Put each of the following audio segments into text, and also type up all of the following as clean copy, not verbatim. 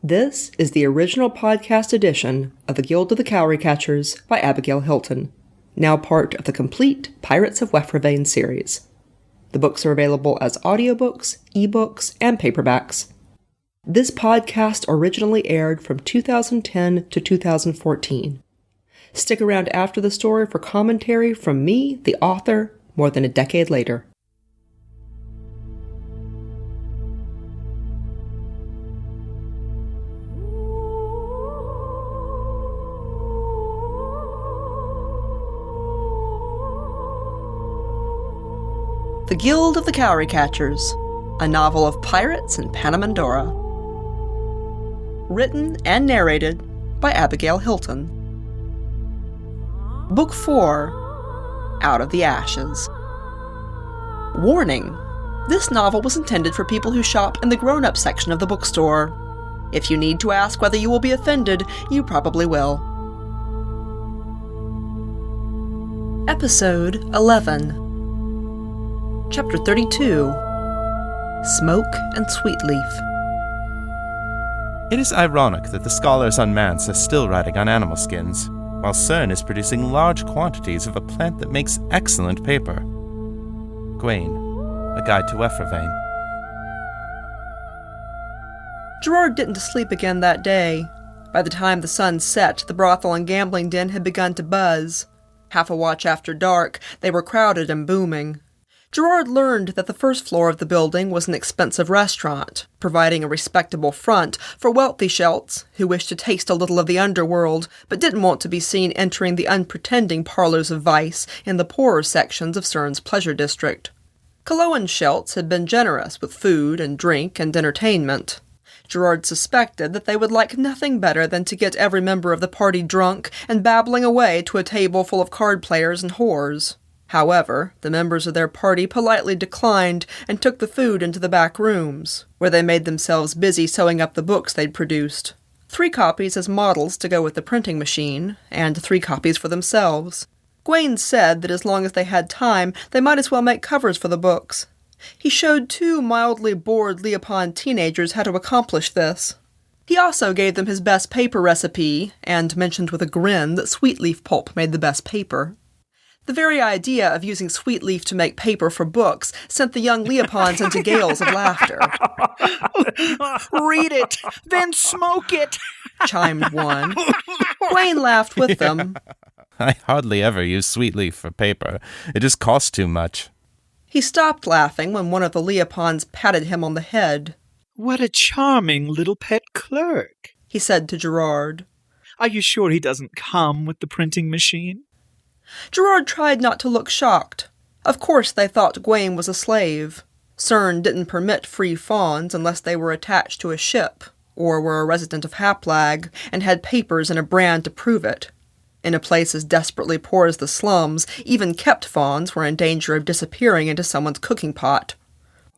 This is the original podcast edition of The Guild of the Cowry Catchers by Abigail Hilton, now part of the complete Pirates of Wefravain series. The books are available as audiobooks, ebooks, and paperbacks. This podcast originally aired from 2010 to 2014. Stick around after the story for commentary from me, the author, more than a decade later. The Guild of the Cowry Catchers, a novel of pirates in Panamindorah. Written and narrated by Abigail Hilton. Book 4, Out of the Ashes. Warning: this novel was intended for people who shop in the grown-up section of the bookstore. If you need to ask whether you will be offended, you probably will. Episode 11. Chapter 32. Smoke and Sweetleaf. It is ironic that the scholars on Mance are still writing on animal skins, while CERN is producing large quantities of a plant that makes excellent paper. Gwaine, A Guide to Wefravain. Gerard didn't sleep again that day. By the time the sun set, the brothel and gambling den had begun to buzz. Half a watch after dark, they were crowded and booming. Gerard learned that the first floor of the building was an expensive restaurant, providing a respectable front for wealthy shelts who wished to taste a little of the underworld, but didn't want to be seen entering the unpretending parlors of vice in the poorer sections of CERN's pleasure district. Coloan's shelts had been generous with food and drink and entertainment. Gerard suspected that they would like nothing better than to get every member of the party drunk and babbling away to a table full of card players and whores. However, the members of their party politely declined and took the food into the back rooms, where they made themselves busy sewing up the books they'd produced. 3 copies as models to go with the printing machine, and 3 copies for themselves. Gwaine said that as long as they had time, they might as well make covers for the books. He showed 2 mildly bored Leopon teenagers how to accomplish this. He also gave them his best paper recipe, and mentioned with a grin that sweetleaf pulp made the best paper. The very idea of using sweetleaf to make paper for books sent the young Leopons into gales of laughter. "Read it, then smoke it," chimed one. Gwaine laughed with them. I hardly ever use sweetleaf for paper. It just costs too much. He stopped laughing when one of the Leopons patted him on the head. "What a charming little pet clerk," he said to Gerard. "Are you sure he doesn't come with the printing machine?" Gerard tried not to look shocked. Of course they thought Gwaine was a slave. CERN didn't permit free fawns unless they were attached to a ship, or were a resident of Haplag, and had papers and a brand to prove it. In a place as desperately poor as the slums, even kept fawns were in danger of disappearing into someone's cooking pot.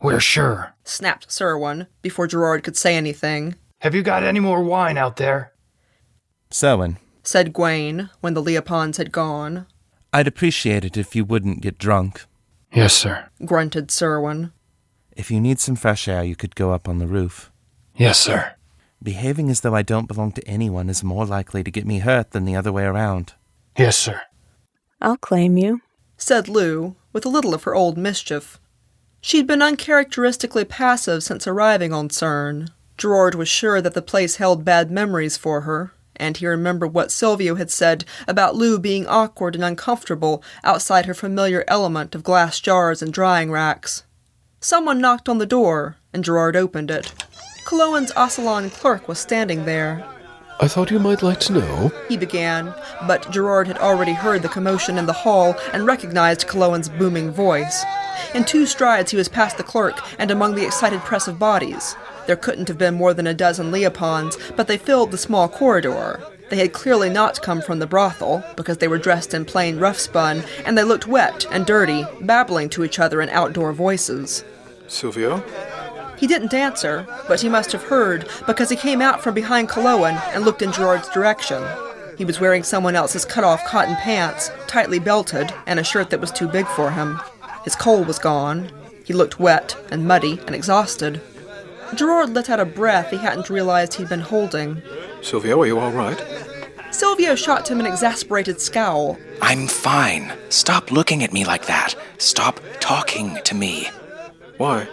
"We're sure," snapped Serwin, before Gerard could say anything. "Have you got any more wine out there?" Serwin, said Gwaine, when the Leopons had gone. I'd appreciate it if you wouldn't get drunk. "Yes, sir," grunted Serwin. If you need some fresh air, you could go up on the roof. "Yes, sir." Behaving as though I don't belong to anyone is more likely to get me hurt than the other way around. "Yes, sir." "I'll claim you," said Lou, with a little of her old mischief. She'd been uncharacteristically passive since arriving on CERN. Gerard was sure that the place held bad memories for her, and he remembered what Silvio had said about Lou being awkward and uncomfortable outside her familiar element of glass jars and drying racks. Someone knocked on the door, and Gerard opened it. Coloan's Ocelon clerk was standing there. "I thought you might like to know," he began, but Gerard had already heard the commotion in the hall and recognized Coloan's booming voice. In 2 strides he was past the clerk and among the excited press of bodies. There couldn't have been more than a dozen Leopons, but they filled the small corridor. They had clearly not come from the brothel, because they were dressed in plain rough-spun, and they looked wet and dirty, babbling to each other in outdoor voices. "Silvio?" He didn't answer, but he must have heard, because he came out from behind Coloan and looked in Gerard's direction. He was wearing someone else's cut-off cotton pants, tightly belted, and a shirt that was too big for him. His coal was gone. He looked wet and muddy and exhausted. Gerard let out a breath he hadn't realized he'd been holding. Silvio, are you all right? Silvio shot him an exasperated scowl. I'm fine. Stop looking at me like that. Stop talking to me. Why?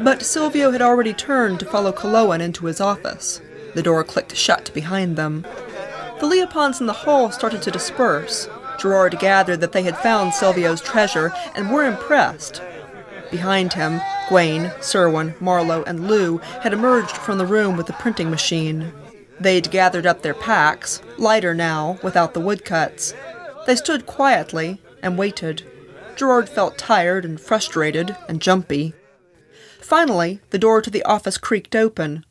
But Silvio had already turned to follow Kaloan into his office. The door clicked shut behind them. The Leopons in the hall started to disperse. Gerard gathered that they had found Silvio's treasure and were impressed. Behind him, Gwaine, Serwyn, Marlowe, and Lou had emerged from the room with the printing machine. They'd gathered up their packs, lighter now, without the woodcuts. They stood quietly and waited. Gerard felt tired and frustrated and jumpy. Finally, the door to the office creaked open.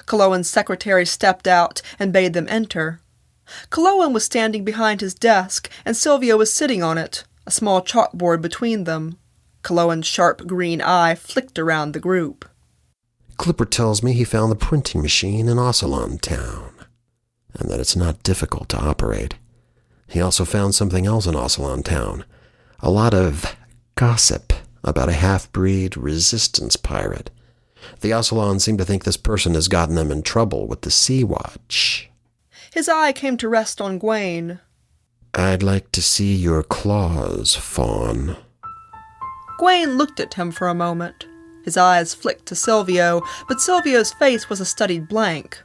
Kaloan's secretary stepped out and bade them enter. Kaloan was standing behind his desk, and Silvio was sitting on it, a small chalkboard between them. Kaloan's sharp green eye flicked around the group. Clipper tells me he found the printing machine in Ocelon Town, and that it's not difficult to operate. He also found something else in Ocelon Town, a lot of gossip about a half-breed resistance pirate. The Ocelons seem to think this person has gotten them in trouble with the Sea Watch. His eye came to rest on Gwaine. I'd like to see your claws, Fawn. Gwaine looked at him for a moment. His eyes flicked to Silvio, but Silvio's face was a studied blank.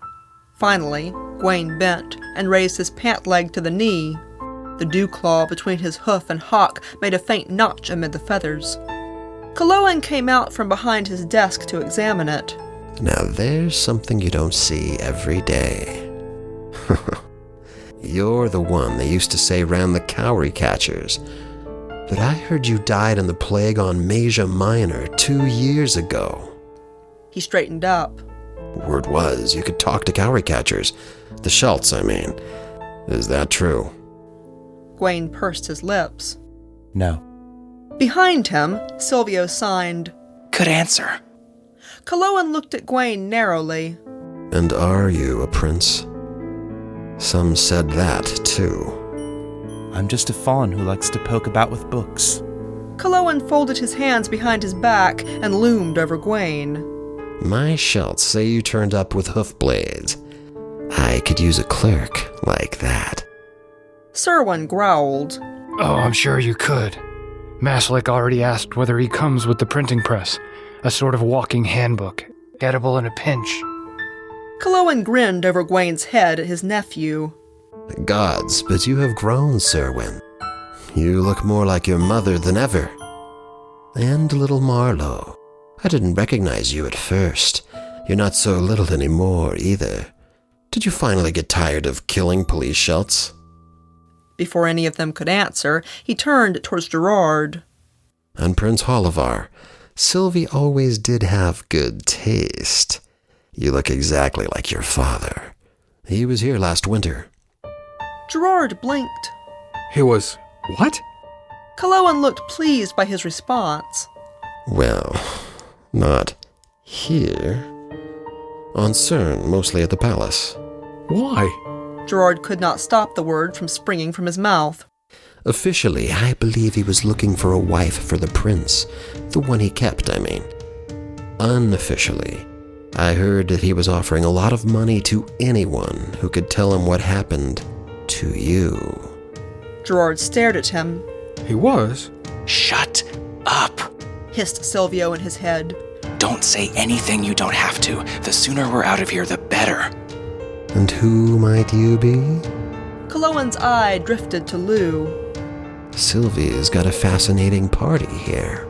Finally, Gwaine bent and raised his pant leg to the knee. The dew claw between his hoof and hock made a faint notch amid the feathers. Kaloan came out from behind his desk to examine it. Now there's something you don't see every day. You're the one they used to say ran the Cowry catchers. But I heard you died in the plague on Masia Minor 2 years ago. He straightened up. Word was you could talk to Cowry catchers. The Schultz, I mean. Is that true? Gwaine pursed his lips. No. Behind him, Silvio signed. Good answer. Kaloan looked at Gwaine narrowly. And are you a prince? Some said that, too. I'm just a fawn who likes to poke about with books. Kaloan folded his hands behind his back and loomed over Gwaine. My Schultz say you turned up with hoof blades. I could use a clerk like that. Serwyn growled. Oh, I'm sure you could. Maslick already asked whether he comes with the printing press, a sort of walking handbook, edible in a pinch. Kaloan grinned over Gwaine's head at his nephew. Gods, but you have grown, Serwyn. You look more like your mother than ever. And little Marlowe. I didn't recognize you at first. You're not so little anymore, either. Did you finally get tired of killing police Schultz? Before any of them could answer, he turned towards Gerard. And Prince Holivar, Sylvie always did have good taste. You look exactly like your father. He was here last winter. Gerard blinked. He was... what? Kaloan looked pleased by his response. Well, not here. On CERN, mostly at the palace. Why? Gerard could not stop the word from springing from his mouth. Officially, I believe he was looking for a wife for the prince. The one he kept, I mean. Unofficially, I heard that he was offering a lot of money to anyone who could tell him what happened to you. Gerard stared at him. He was? Shut up. Hissed Silvio in his head. Don't say anything you don't have to. The sooner we're out of here, the better. And who might you be? Kaloan's eye drifted to Lou. Sylvie's got a fascinating party here.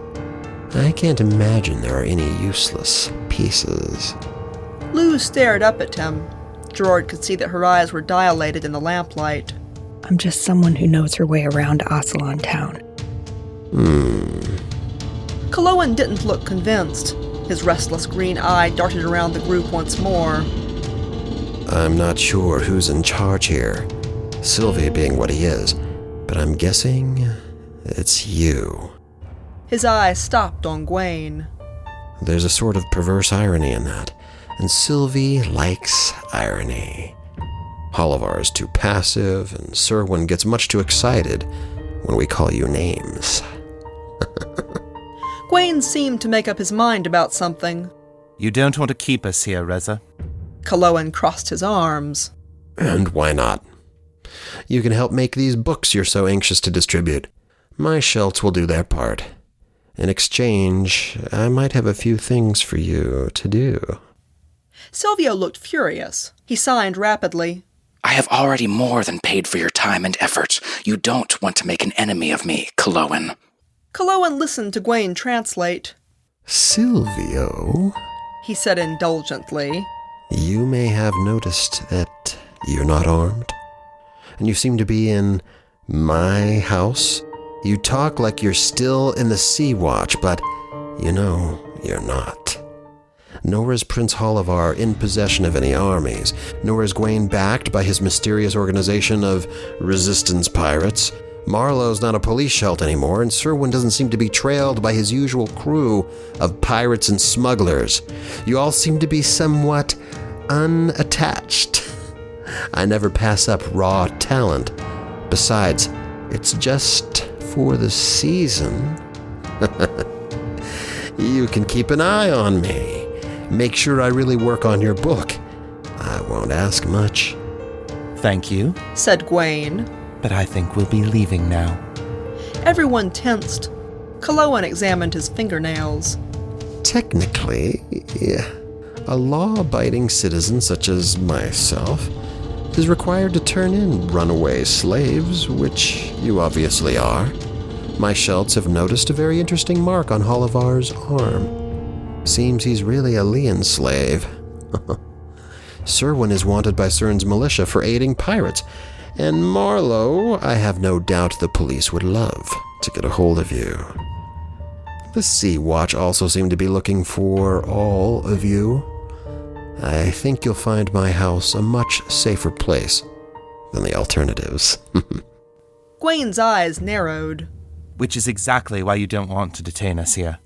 I can't imagine there are any useless pieces. Lou stared up at him. Gerard could see that her eyes were dilated in the lamplight. I'm just someone who knows her way around Ocelon Town. Kaloan didn't look convinced. His restless green eye darted around the group once more. I'm not sure who's in charge here, Sylvie being what he is, but I'm guessing it's you. His eyes stopped on Gwaine. There's a sort of perverse irony in that, and Sylvie likes irony. Holivar is too passive, and Serwyn gets much too excited when we call you names. Gwaine seemed to make up his mind about something. You don't want to keep us here, Reza. Kaloan crossed his arms. And why not? You can help make these books you're so anxious to distribute. My Shelts will do their part. In exchange, I might have a few things for you to do. Silvio looked furious. He signed rapidly. I have already more than paid for your time and effort. You don't want to make an enemy of me, Kaloan. Kaloan listened to Gwaine translate. Silvio, He said indulgently. you may have noticed that you're not armed. And you seem to be in my house. You talk like you're still in the Sea Watch, but you know you're not. Nor is Prince Holivar in possession of any armies, nor is Gwaine backed by his mysterious organization of resistance pirates. Marlowe's not a police shelt anymore, and Serwin doesn't seem to be trailed by his usual crew of pirates and smugglers. You all seem to be somewhat unattached. I never pass up raw talent. Besides, it's just for the season. You can keep an eye on me. Make sure I really work on your book. I won't ask much. Thank you, Said Gwaine. but I think we'll be leaving now. Everyone tensed. Kaloan examined his fingernails. Technically, a law-abiding citizen such as myself is required to turn in runaway slaves, which you obviously are. My Shelts have noticed a very interesting mark on Holivar's arm. Seems he's really a Leon slave. Serwin is wanted by Cern's militia for aiding pirates, and Marlowe, I have no doubt the police would love to get a hold of you. The Sea Watch also seem to be looking for all of you. I think you'll find my house a much safer place than the alternatives. Gwaine's eyes narrowed. Which is exactly why you don't want to detain us here.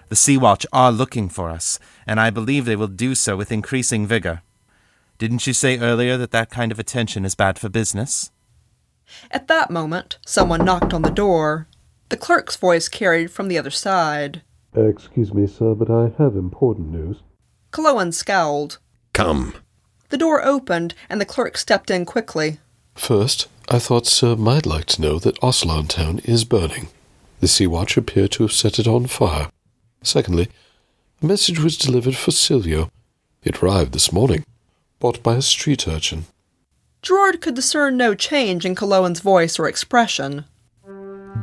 The Sea Watch are looking for us, and I believe they will do so with increasing vigor. Didn't you say earlier that that kind of attention is bad for business? At that moment, someone knocked on the door. The clerk's voice carried from the other side. Excuse me, sir, but I have important news. Kaloan scowled. Come. The door opened, and the clerk stepped in quickly. First, I thought sir might like to know that Aslan Town is burning. The Sea Watch appear to have set it on fire. Secondly, a message was delivered for Silvio. It arrived this morning, bought by a street urchin. Gerard could discern no change in Kaloan's voice or expression.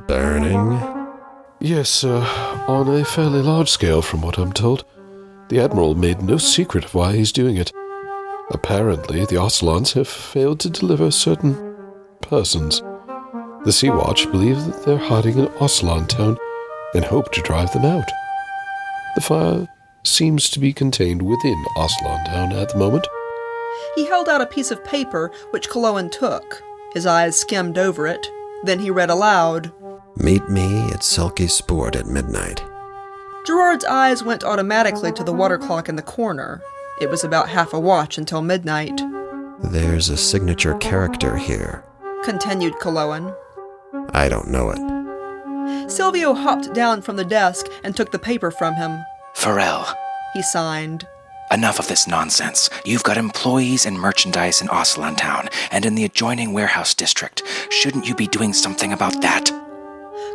Burning? Yes, sir, on a fairly large scale from what I'm told. The Admiral made no secret of why he's doing it. Apparently, the Ocelons have failed to deliver certain persons. The Sea Watch believe that they're hiding in Aslan Town and hope to drive them out. The fire seems to be contained within Aslan Town at the moment. He held out a piece of paper, which Kaloan took. His eyes skimmed over it. Then he read aloud. Meet me at Sulky Sport at midnight. Gerard's eyes went automatically to the water clock in the corner. It was about half a watch until midnight. There's a signature character here. Continued Kaloan. I don't know it. Silvio hopped down from the desk and took the paper from him. Pharrell, He signed. enough of this nonsense. You've got employees and merchandise in Aslan Town and in the adjoining warehouse district. Shouldn't you be doing something about that?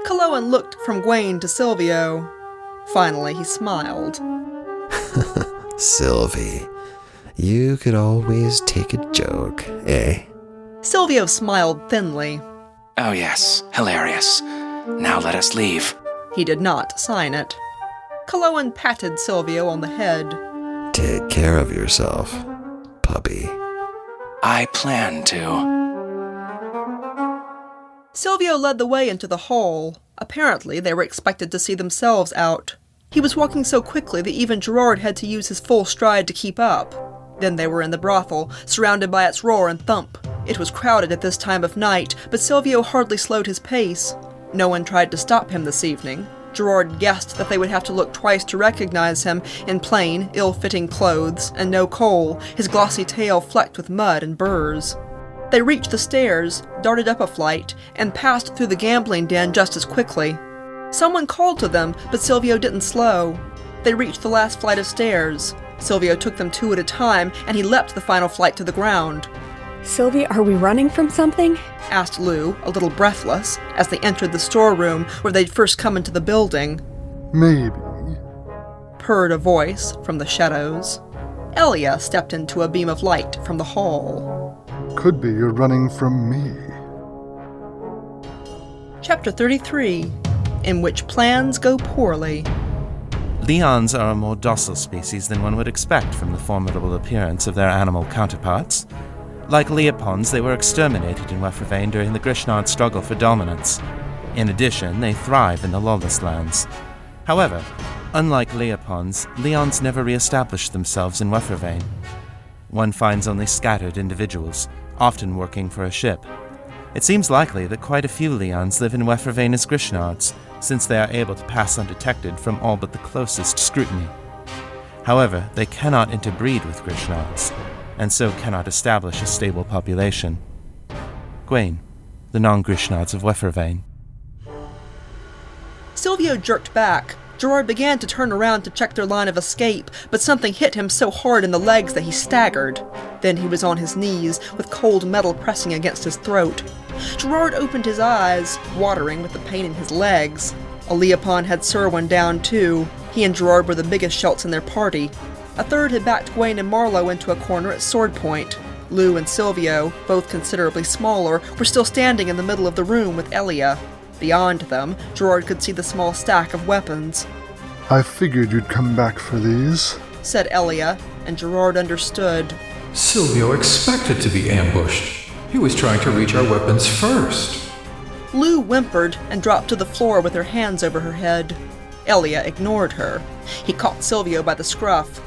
Kaloan looked from Gwaine to Silvio. Finally, he smiled. Sylvie, you could always take a joke, eh? Silvio smiled thinly. Oh yes, hilarious. Now let us leave. He did not sign it. Kaloan patted Silvio on the head. Take care of yourself, puppy. I plan to. Silvio led the way into the hall. Apparently, they were expected to see themselves out. He was walking so quickly that even Gerard had to use his full stride to keep up. Then they were in the brothel, surrounded by its roar and thump. It was crowded at this time of night, but Silvio hardly slowed his pace. No one tried to stop him this evening. Gerard guessed that they would have to look twice to recognize him in plain, ill-fitting clothes, and no coal, his glossy tail flecked with mud and burrs. They reached the stairs, darted up a flight, and passed through the gambling den just as quickly. Someone called to them, but Silvio didn't slow. They reached the last flight of stairs. Silvio took them 2 at a time, and he leapt the final flight to the ground. Sylvie, are we running from something? Asked Lou, a little breathless, as they entered the storeroom where they'd first come into the building. Maybe. Purred a voice from the shadows. Elia stepped into a beam of light from the hall. Could be you're running from me. Chapter 33, in which plans go poorly. Leons are a more docile species than one would expect from the formidable appearance of their animal counterparts. Like Leopons, they were exterminated in Wefervain during the Grishnard struggle for dominance. In addition, they thrive in the lawless lands. However, unlike Leopons, Leons never re-established themselves in Wefervain. One finds only scattered individuals, often working for a ship. It seems likely that quite a few Leons live in Wefervain as Grishnards, since they are able to pass undetected from all but the closest scrutiny. However, they cannot interbreed with Grishnards, and so cannot establish a stable population. Gwaine, the non-Grishnards of Wefervain. Silvio jerked back. Gerard began to turn around to check their line of escape, but something hit him so hard in the legs that he staggered. Then he was on his knees, with cold metal pressing against his throat. Gerard opened his eyes, watering with the pain in his legs. Leopon had Serwin down too. He and Gerard were the biggest shelts in their party. A third had backed Gwaine and Marlowe into a corner at sword point. Lou and Silvio, both considerably smaller, were still standing in the middle of the room with Elia. Beyond them, Gerard could see the small stack of weapons. I figured you'd come back for these, said Elia, and Gerard understood. Silvio expected to be ambushed. He was trying to reach our weapons first. Lou whimpered and dropped to the floor with her hands over her head. Elia ignored her. He caught Silvio by the scruff.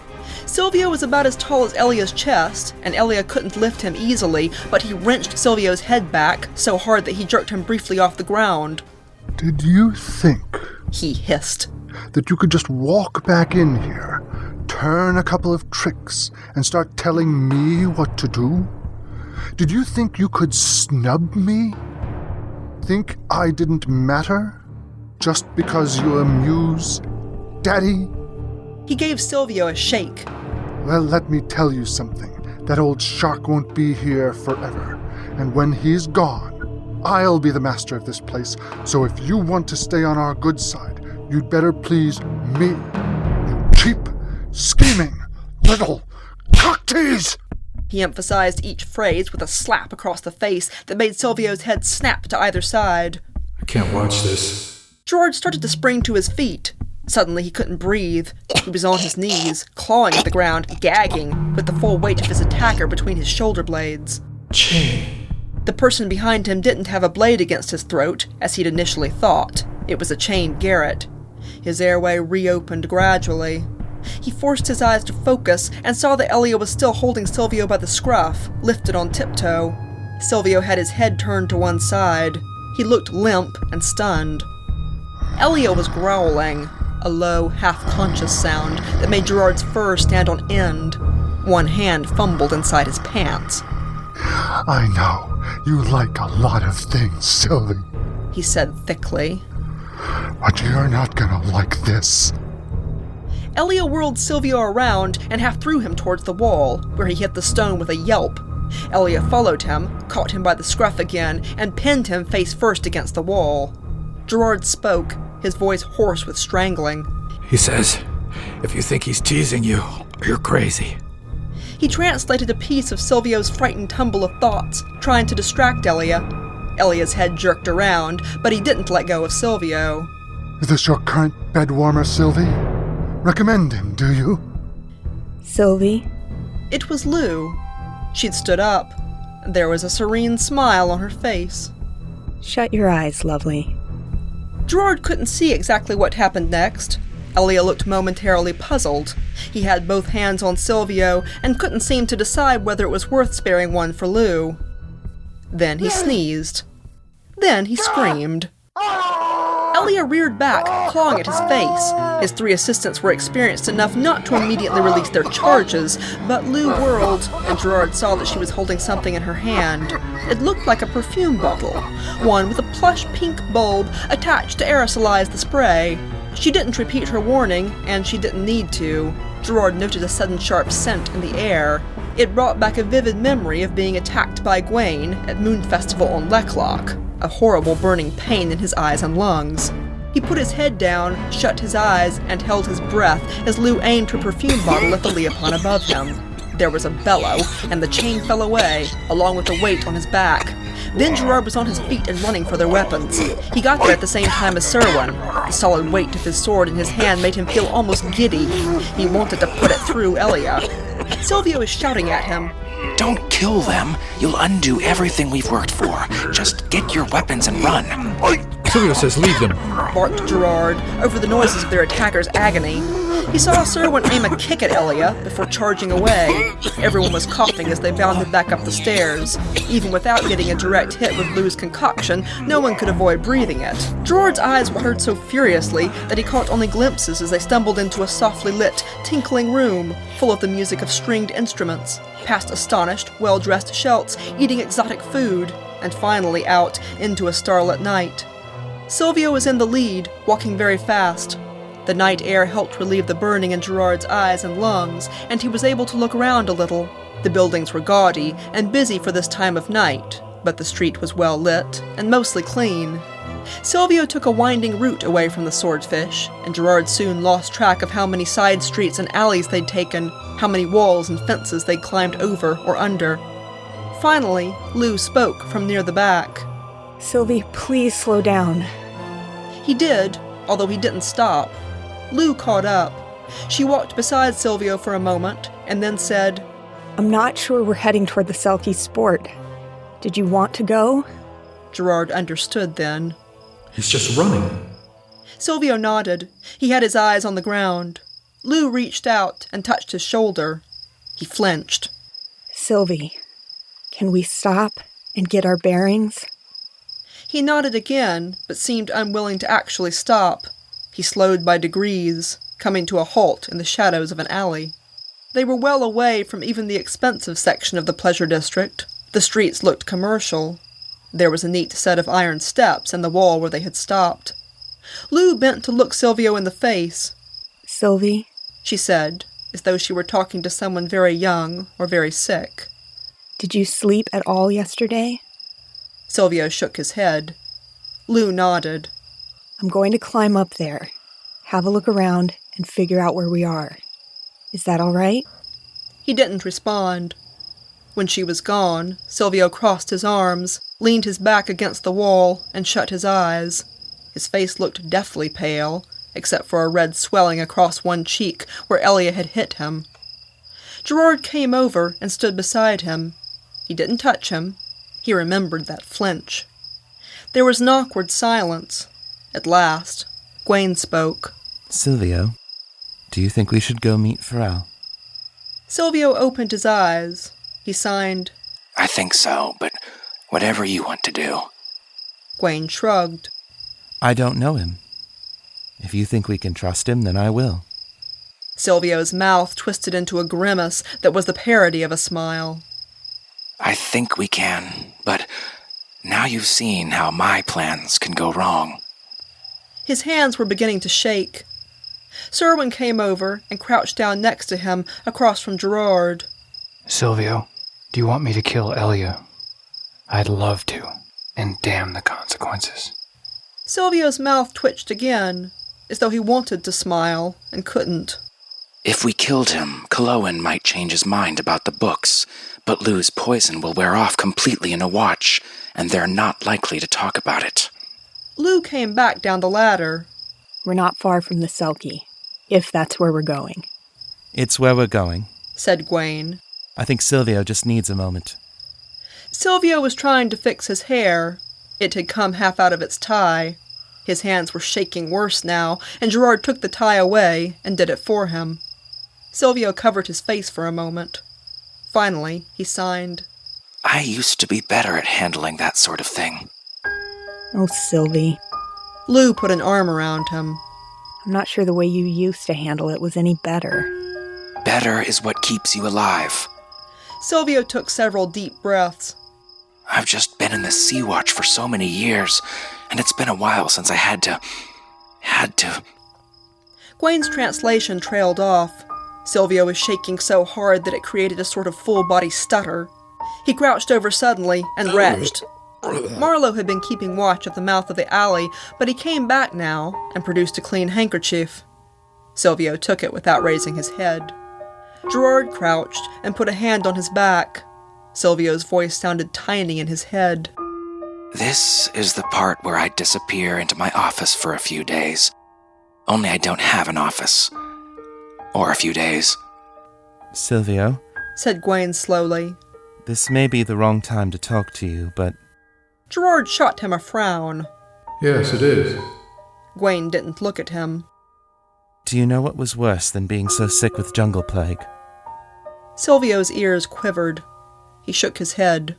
Silvio was about as tall as Elia's chest, and Elia couldn't lift him easily, but he wrenched Silvio's head back so hard that he jerked him briefly off the ground. Did you think, he hissed, that you could just walk back in here, turn a couple of tricks, and start telling me what to do? Did you think you could snub me? Think I didn't matter? Just because you amuse Daddy? He gave Silvio a shake. Well, let me tell you something. That old shark won't be here forever. And when he's gone, I'll be the master of this place. So if you want to stay on our good side, you'd better please me. You cheap, scheming, little cocktease! He emphasized each phrase with a slap across the face that made Silvio's head snap to either side. I can't watch this. George started to spring to his feet. Suddenly he couldn't breathe. He was on his knees, clawing at the ground, gagging, with the full weight of his attacker between his shoulder blades. Chain. The person behind him didn't have a blade against his throat, as he'd initially thought. It was a chained Garrett. His airway reopened gradually. He forced his eyes to focus and saw that Elia was still holding Silvio by the scruff, lifted on tiptoe. Silvio had his head turned to one side. He looked limp and stunned. Elia was growling, a low, half-conscious sound that made Gerard's fur stand on end. One hand fumbled inside his pants. I know, you like a lot of things, Sylvie, he said thickly. But you're not gonna like this. Elia whirled Silvio around and half threw him towards the wall, where he hit the stone with a yelp. Elia followed him, caught him by the scruff again, and pinned him face first against the wall. Gerard spoke, his voice hoarse with strangling. He says, if you think he's teasing you, you're crazy. He translated a piece of Silvio's frightened tumble of thoughts, trying to distract Elia. Elia's head jerked around, but he didn't let go of Silvio. Is this your current bed warmer, Sylvie? Recommend him, do you? Sylvie? It was Lou. She'd stood up. There was a serene smile on her face. Shut your eyes, lovely. Gerard couldn't see exactly what happened next. Elia looked momentarily puzzled. He had both hands on Silvio and couldn't seem to decide whether it was worth sparing one for Lou. Then he sneezed. Then he screamed. Elia reared back, clawing at his face. His three assistants were experienced enough not to immediately release their charges, but Lou whirled, and Gerard saw that she was holding something in her hand. It looked like a perfume bottle, one with a plush pink bulb attached to aerosolize the spray. She didn't repeat her warning, and she didn't need to. Gerard noted a sudden sharp scent in the air. It brought back a vivid memory of being attacked by Gwaine at Moon Festival on Lecklock, a horrible burning pain in his eyes and lungs. He put his head down, shut his eyes, and held his breath as Lou aimed her perfume bottle at the Leopon above him. There was a bellow, and the chain fell away, along with the weight on his back. Then Gerard was on his feet and running for their weapons. He got there at the same time as Serwyn. The solid weight of his sword in his hand made him feel almost giddy. He wanted to put it through Elia. Silvio is shouting at him. Don't kill them. You'll undo everything we've worked for. Just get your weapons and run. Silvio says leave them. Barked Gerard, over the noises of their attacker's agony. He saw Serwyn aim a kick at Elia before charging away. Everyone was coughing as they bounded back up the stairs. Even without getting a direct hit with Lou's concoction, no one could avoid breathing it. Gerard's eyes watered so furiously that he caught only glimpses as they stumbled into a softly lit, tinkling room, full of the music of stringed instruments, past astonished, well-dressed Shelts eating exotic food, and finally out into a starlit night. Silvio was in the lead, walking very fast. The night air helped relieve the burning in Gerard's eyes and lungs, and he was able to look around a little. The buildings were gaudy and busy for this time of night, but the street was well lit and mostly clean. Silvio took a winding route away from the swordfish, and Gerard soon lost track of how many side streets and alleys they'd taken, how many walls and fences they'd climbed over or under. Finally, Lou spoke from near the back. Sylvie, please slow down. He did, although he didn't stop. Lou caught up. She walked beside Silvio for a moment, and then said, I'm not sure we're heading toward the Selkie Sport. Did you want to go? Gerard understood then. He's just running. Silvio nodded. He had his eyes on the ground. Lou reached out and touched his shoulder. He flinched. Sylvie, can we stop and get our bearings? He nodded again, but seemed unwilling to actually stop. He slowed by degrees, coming to a halt in the shadows of an alley. They were well away from even the expensive section of the pleasure district. The streets looked commercial. There was a neat set of iron steps in the wall where they had stopped. Lou bent to look Silvio in the face. Sylvie, she said, as though she were talking to someone very young or very sick. Did you sleep at all yesterday? Silvio shook his head. Lou nodded. I'm going to climb up there, have a look around, and figure out where we are. Is that all right? He didn't respond. When she was gone, Silvio crossed his arms, leaned his back against the wall, and shut his eyes. His face looked deathly pale, except for a red swelling across one cheek where Elia had hit him. Gerard came over and stood beside him. He didn't touch him. He remembered that flinch. There was an awkward silence. At last, Gwaine spoke. Silvio, do you think we should go meet Pharrell? Silvio opened his eyes. He signed. I think so, but whatever you want to do. Gwaine shrugged. I don't know him. If you think we can trust him, then I will. Silvio's mouth twisted into a grimace that was the parody of a smile. I think we can, but now you've seen how my plans can go wrong. His hands were beginning to shake. Serwyn came over and crouched down next to him across from Gerard. Silvio, do you want me to kill Elia? I'd love to, and damn the consequences. Silvio's mouth twitched again, as though he wanted to smile and couldn't. If we killed him, Coloan might change his mind about the books, but Lou's poison will wear off completely in a watch, and they're not likely to talk about it. Lou came back down the ladder. We're not far from the Selkie, if that's where we're going. It's where we're going, said Gwaine. I think Silvio just needs a moment. Silvio was trying to fix his hair. It had come half out of its tie. His hands were shaking worse now, and Gerard took the tie away and did it for him. Silvio covered his face for a moment. Finally, he signed. I used to be better at handling that sort of thing. Oh, Sylvie. Lou put an arm around him. I'm not sure the way you used to handle it was any better. Better is what keeps you alive. Silvio took several deep breaths. I've just been in the Sea Watch for so many years, and it's been a while since I had to... Gwain's translation trailed off. Silvio was shaking so hard that it created a sort of full-body stutter. He crouched over suddenly and retched. Marlowe had been keeping watch at the mouth of the alley, but he came back now and produced a clean handkerchief. Silvio took it without raising his head. Gerard crouched and put a hand on his back. Silvio's voice sounded tiny in his head. This is the part where I disappear into my office for a few days. Only I don't have an office. Or a few days. Silvio, said Gwain slowly. This may be the wrong time to talk to you, but... Gerard shot him a frown. Yes, it is. Gwain didn't look at him. Do you know what was worse than being so sick with jungle plague? Silvio's ears quivered. He shook his head.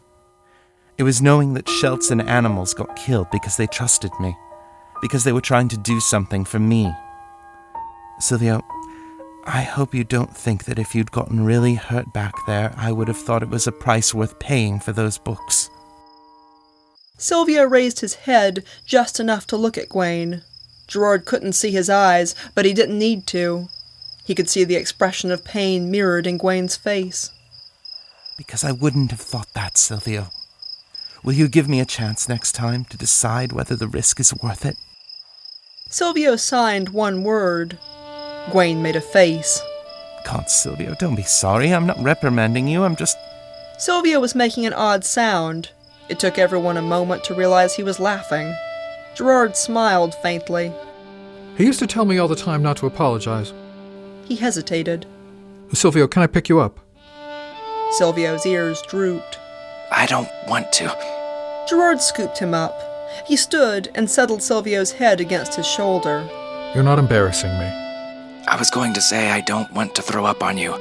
It was knowing that Shelts and animals got killed because they trusted me. Because they were trying to do something for me. Silvio, I hope you don't think that if you'd gotten really hurt back there, I would have thought it was a price worth paying for those books. Silvio raised his head just enough to look at Gwain. Gerard couldn't see his eyes, but he didn't need to. He could see the expression of pain mirrored in Gwain's face. Because I wouldn't have thought that, Silvio. Will you give me a chance next time to decide whether the risk is worth it? Silvio signed one word. Gwain made a face. God, Silvio, don't be sorry. I'm not reprimanding you. I'm just... Silvio was making an odd sound. It took everyone a moment to realize he was laughing. Gerard smiled faintly. He used to tell me all the time not to apologize. He hesitated. Silvio, can I pick you up? Silvio's ears drooped. I don't want to. Gerard scooped him up. He stood and settled Silvio's head against his shoulder. You're not embarrassing me. I was going to say I don't want to throw up on you.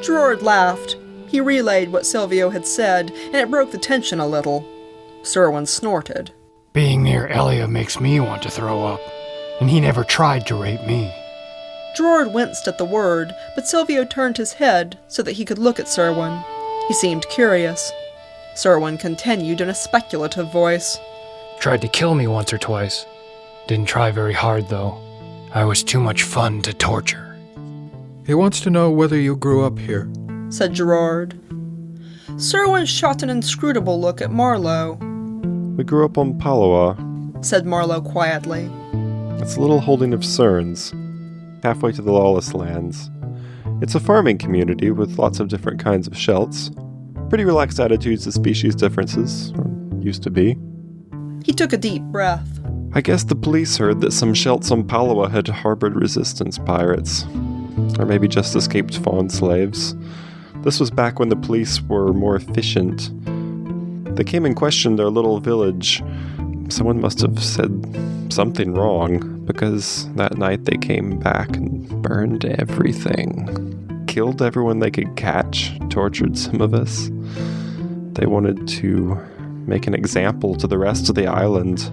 Gerard laughed. He relayed what Silvio had said, and it broke the tension a little. Serwin snorted. Being near Elia makes me want to throw up, and he never tried to rape me. Gerard winced at the word, but Silvio turned his head so that he could look at Serwin. He seemed curious. Serwin continued in a speculative voice. Tried to kill me once or twice. Didn't try very hard, though. I was too much fun to torture. He wants to know whether you grew up here, said Gerard. Serwin shot an inscrutable look at Marlowe. We grew up on Palawa, said Marlowe quietly. It's a little holding of Cerns, halfway to the Lawless Lands. It's a farming community with lots of different kinds of Shelts. Pretty relaxed attitudes to species differences, or used to be. He took a deep breath. I guess the police heard that some Shelts on Palawa had harbored resistance pirates. Or maybe just escaped fawn slaves. This was back when the police were more efficient. They came and questioned their little village. Someone must have said something wrong, because that night they came back and burned everything. Killed everyone they could catch, tortured some of us. They wanted to make an example to the rest of the island.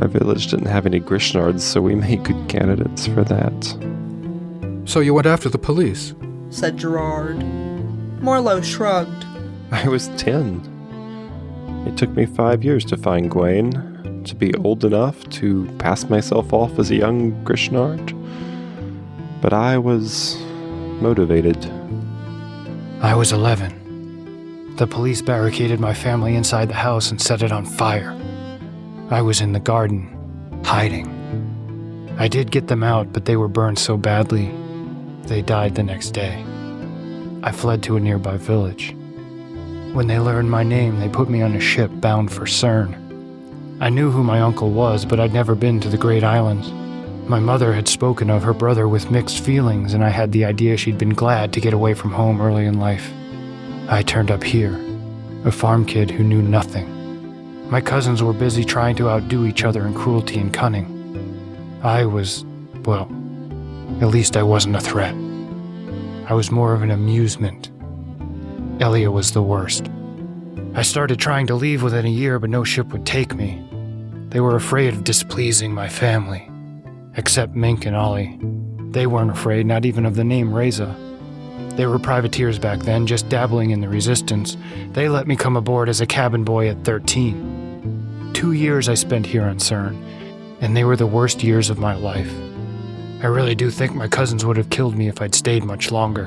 Our village didn't have any Grishnards, so we made good candidates for that. So you went after the police? Said Gerard. Marlowe shrugged. I was 10. It took me 5 years to find Gwain, to be old enough to pass myself off as a young Grishnard. But I was motivated. I was 11. The police barricaded my family inside the house and set it on fire. I was in the garden, hiding. I did get them out, but they were burned so badly, they died the next day. I fled to a nearby village. When they learned my name, they put me on a ship bound for Cern. I knew who my uncle was, but I'd never been to the Great Islands. My mother had spoken of her brother with mixed feelings, and I had the idea she'd been glad to get away from home early in life. I turned up here, a farm kid who knew nothing. My cousins were busy trying to outdo each other in cruelty and cunning. I was, well, at least I wasn't a threat. I was more of an amusement. Elia was the worst. I started trying to leave within a year, but no ship would take me. They were afraid of displeasing my family. Except Mink and Ollie. They weren't afraid, not even of the name Reza. They were privateers back then, just dabbling in the resistance. They let me come aboard as a cabin boy at 13. 2 years I spent here on Cern, and they were the worst years of my life. I really do think my cousins would have killed me if I'd stayed much longer.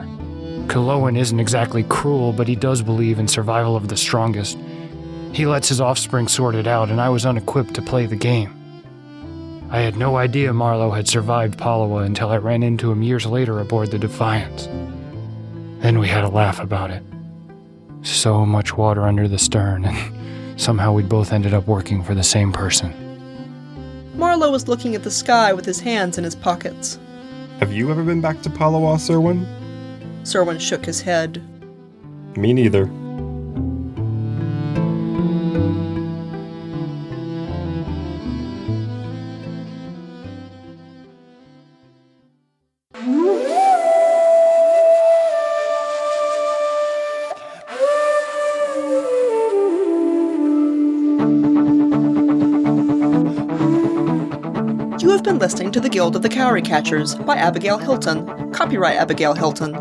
Colowen isn't exactly cruel, but he does believe in survival of the strongest. He lets his offspring sort it out, and I was unequipped to play the game. I had no idea Marlowe had survived Palawa until I ran into him years later aboard the Defiance. Then we had a laugh about it. So much water under the stern, and somehow we'd both ended up working for the same person. Marlowe was looking at the sky with his hands in his pockets. Have you ever been back to Palawa, Serwin? Serwin shook his head. Me neither. You have been listening to The Guild of the Cowry Catchers by Abigail Hilton. Copyright Abigail Hilton.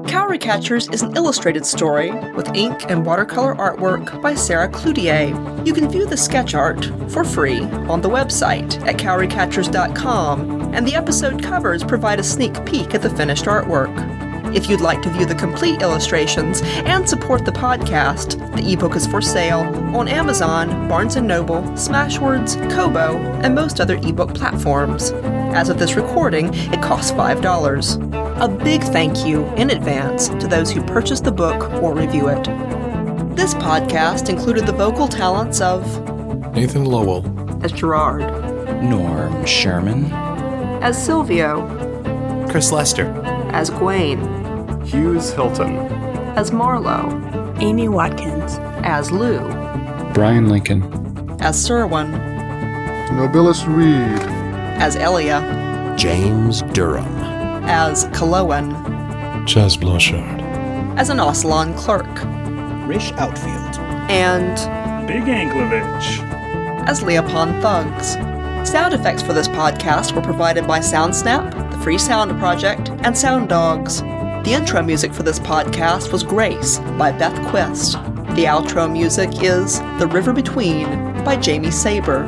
Cowry Catchers is an illustrated story with ink and watercolor artwork by Sarah Cloutier. You can view the sketch art for free on the website at cowrycatchers.com, and the episode covers provide a sneak peek at the finished artwork. If you'd like to view the complete illustrations and support the podcast, the ebook is for sale on Amazon, Barnes & Noble, Smashwords, Kobo, and most other ebook platforms. As of this recording, it costs $5. A big thank you in advance to those who purchase the book or review it. This podcast included the vocal talents of Nathan Lowell as Gerard, Norm Sherman, as Silvio, Chris Lester, as Gwaine, Hughes Hilton, as Marlowe, Amy Watkins, as Lou, Brian Lincoln, as Serwin, Nobilis Reed, as Elia, James Durham, as Colowen, Chaz Blanchard, as an Ocelon clerk, Rish Outfield, and Big Anglovich, as Leopon Thugs. Sound effects for this podcast were provided by SoundSnap, the Free Sound Project, and Sound Dogs. The intro music for this podcast was Grace by Beth Quist. The outro music is The River Between by Jamie Saber.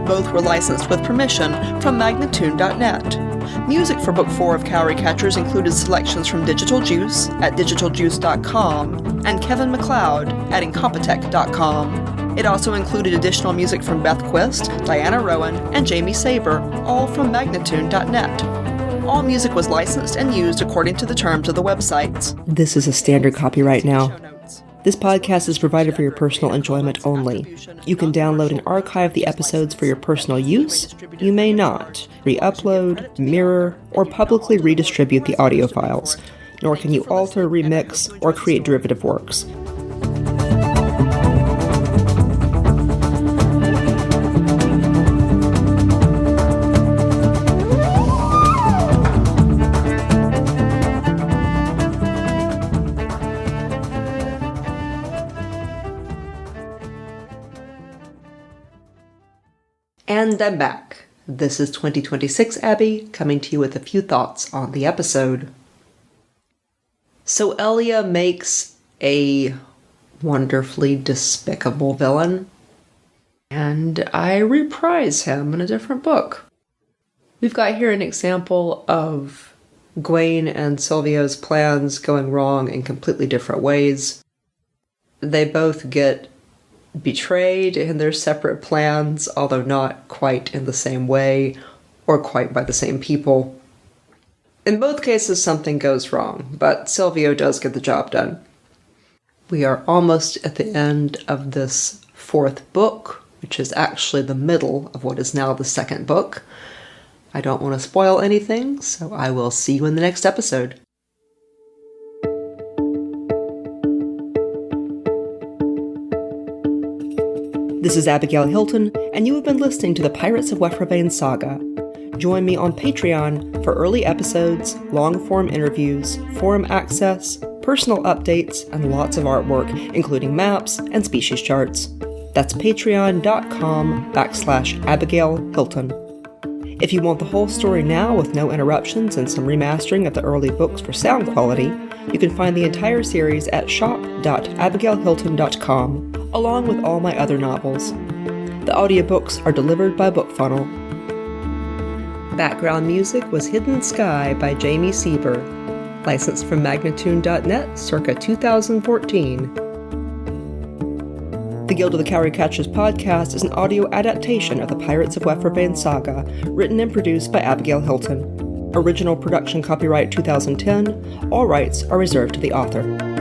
Both were licensed with permission from Magnatune.net. Music for Book 4 of Cowry Catchers included selections from Digital Juice at digitaljuice.com and Kevin MacLeod at Incompetech.com. It also included additional music from Beth Quist, Diana Rowan, and Jamie Saber, all from Magnatune.net. All music was licensed and used according to the terms of the websites. This is a standard copyright now. This podcast is provided for your personal enjoyment only. You can download and archive the episodes for your personal use. You may not re-upload, mirror, or publicly redistribute the audio files, nor can you alter, remix, or create derivative works. And I'm back. This is 2026 Abby, coming to you with a few thoughts on the episode. So Elia makes a wonderfully despicable villain, and I reprise him in a different book. We've got here an example of Gwaine and Silvio's plans going wrong in completely different ways. They both get betrayed in their separate plans, although not quite in the same way or quite by the same people. In both cases, something goes wrong, but Silvio does get the job done. We are almost at the end of this fourth book, which is actually the middle of what is now the second book. I don't want to spoil anything, so I will see you in the next episode. This is Abigail Hilton, and you have been listening to the Pirates of Wefravain saga. Join me on Patreon for early episodes, long-form interviews, forum access, personal updates, and lots of artwork, including maps and species charts. That's patreon.com/Abigail Hilton. If you want the whole story now with no interruptions and some remastering of the early books for sound quality, you can find the entire series at shop.abigailhilton.com, along with all my other novels. The audiobooks are delivered by BookFunnel. Background music was Hidden Sky by Jamie Sieber, licensed from Magnatune.net circa 2014. The Guild of the Cowry Catchers podcast is an audio adaptation of the Pirates of Weffervane saga, written and produced by Abigail Hilton. Original production copyright 2010. All rights are reserved to the author.